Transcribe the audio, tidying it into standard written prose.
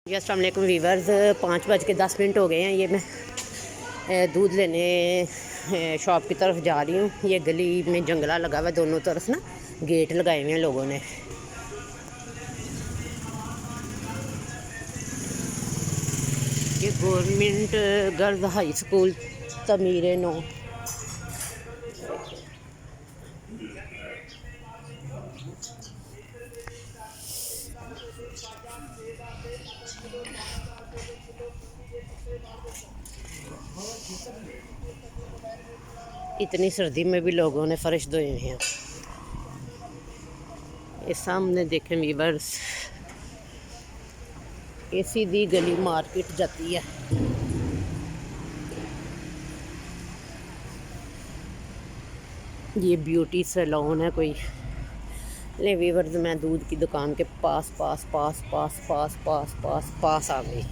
जी अस्सलाम वालेकुम वीवर्स, 5:10 हो गए हैं। ये मैं दूध लेने शॉप की तरफ जा रही हूँ। ये गली में जंगला लगा हुआ है, दोनों तरफ ना गेट लगाए हुए हैं लोगों ने। ये government girls high school Tameer-e Nau. इतनी सर्दी में भी लोगों ने फर्श धोए हुए हैं। ये सामने देखें वीवर्स, ये सीधी गली मार्केट जाती है। ये ब्यूटी सैलून है कोई। ले वीवर्स, मैं दूध की दुकान के पास आ गई।